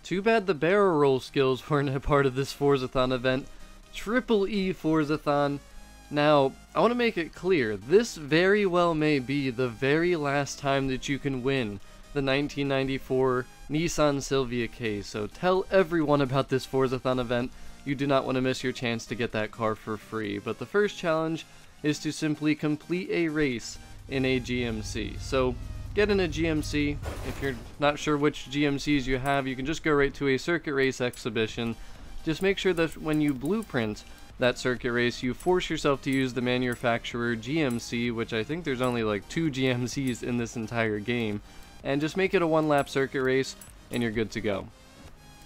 Too bad the barrel roll skills weren't a part of this Forzathon event. Triple E Forzathon. Now, I want to make it clear, this very well may be the very last time that you can win the 1994 Nissan Silvia K, so tell everyone about this Forzathon event. You do not want to miss your chance to get that car for free. But the first challenge is to simply complete a race in a GMC. So, get in a GMC. If you're not sure which GMCs you have, you can just go right to a circuit race exhibition. Just make sure that when you blueprint that circuit race, you force yourself to use the manufacturer GMC, which I think there's only like 2 GMCs in this entire game, and just make it a 1-lap circuit race, and you're good to go.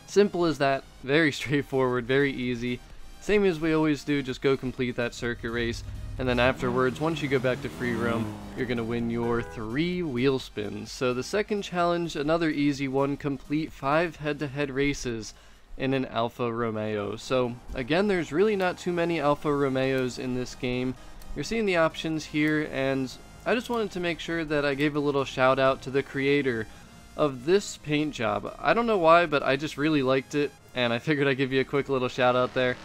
Simple as that, very straightforward, very easy. Same as we always do, just go complete that circuit race, and then afterwards, once you go back to free roam, you're going to win your 3 wheel spins. So the second challenge, another easy one, complete 5 head-to-head races in an Alfa Romeo. So again, there's really not too many Alfa Romeos in this game. You're seeing the options here, and I just wanted to make sure that I gave a little shout out to the creator of this paint job. I don't know why, but I just really liked it, and I figured I'd give you a quick little shout out there.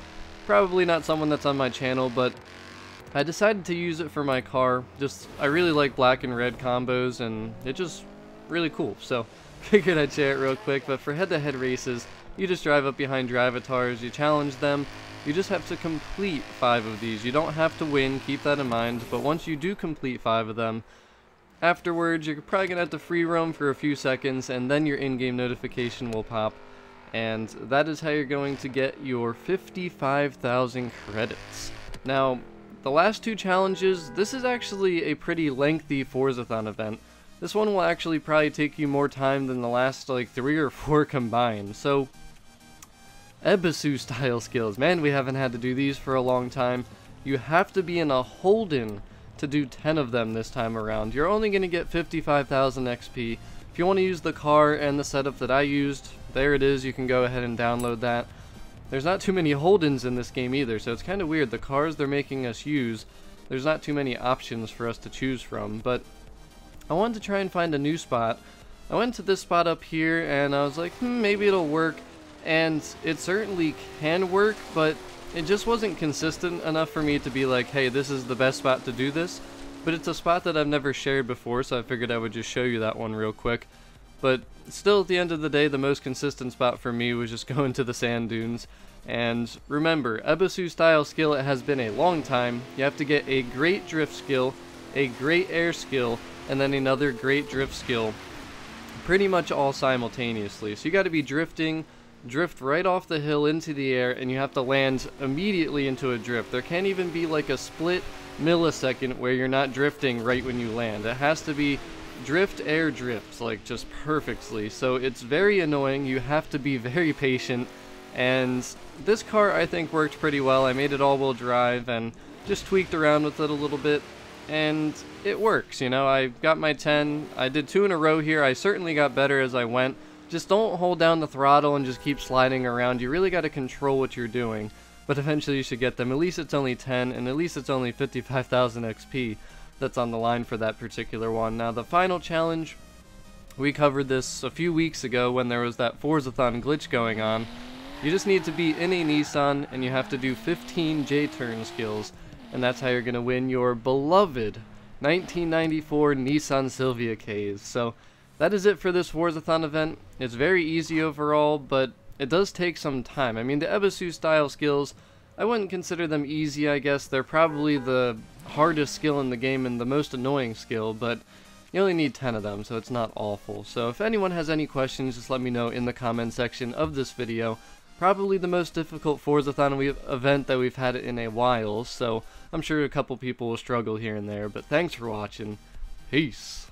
Probably not someone that's on my channel, but I decided to use it for my car. I really like black and red combos, and it's just really cool. So figured I'd share it real quick. But for head-to-head races, you just drive up behind drivatars, you challenge them, you just have to complete 5 of these. You don't have to win, keep that in mind, but once you do complete 5 of them, afterwards you're probably going to have to free roam for a few seconds, and then your in-game notification will pop, and that is how you're going to get your 55,000 credits. Now, the last 2 challenges, this is actually a pretty lengthy Forzathon event. This one will actually probably take you more time than the last like 3 or 4 combined, so Ebisu style skills. Man, we haven't had to do these for a long time. You have to be in a Holden to do 10 of them this time around. You're only going to get 55,000 XP. If you want to use the car and the setup that I used, there it is. You can go ahead and download that. There's not too many Holdens in this game either, so it's kind of weird. The cars they're making us use, there's not too many options for us to choose from, but I wanted to try and find a new spot. I went to this spot up here, and I was like, maybe it'll work. And it certainly can work, but it just wasn't consistent enough for me to be like, hey, this is the best spot to do this. But it's a spot that I've never shared before, so I figured I would just show you that one real quick. But still, at the end of the day, the most consistent spot for me was just going to the sand dunes. And remember, Ebisu style skill, it has been a long time. You have to get a great drift skill, a great air skill, and then another great drift skill, pretty much all simultaneously. So you got to be drifting, drift right off the hill into the air, and you have to land immediately into a drift. There can't even be like a split millisecond where you're not drifting right when you land. It has to be drift, air, drift, like just perfectly. So it's very annoying. You have to be very patient, and this car I think worked pretty well. I made it all-wheel drive and just tweaked around with it a little bit, and it works. You know, I got my 10. I did 2 in a row here. I certainly got better as I went. Just don't hold down the throttle and just keep sliding around. You really got to control what you're doing. But eventually you should get them. At least it's only 10, and at least it's only 55,000 XP that's on the line for that particular one. Now the final challenge, we covered this a few weeks ago when there was that Forzathon glitch going on. You just need to be in a Nissan, and you have to do 15 JTurn skills. And that's how you're going to win your beloved 1994 Nissan Silvia Ks. So that is it for this Forzathon event. It's very easy overall, but it does take some time. I mean, the Ebisu style skills, I wouldn't consider them easy, I guess. They're probably the hardest skill in the game and the most annoying skill, but you only need 10 of them, so it's not awful. So if anyone has any questions, just let me know in the comment section of this video. Probably the most difficult Forzathon event that we've had in a while, so I'm sure a couple people will struggle here and there, but thanks for watching. Peace.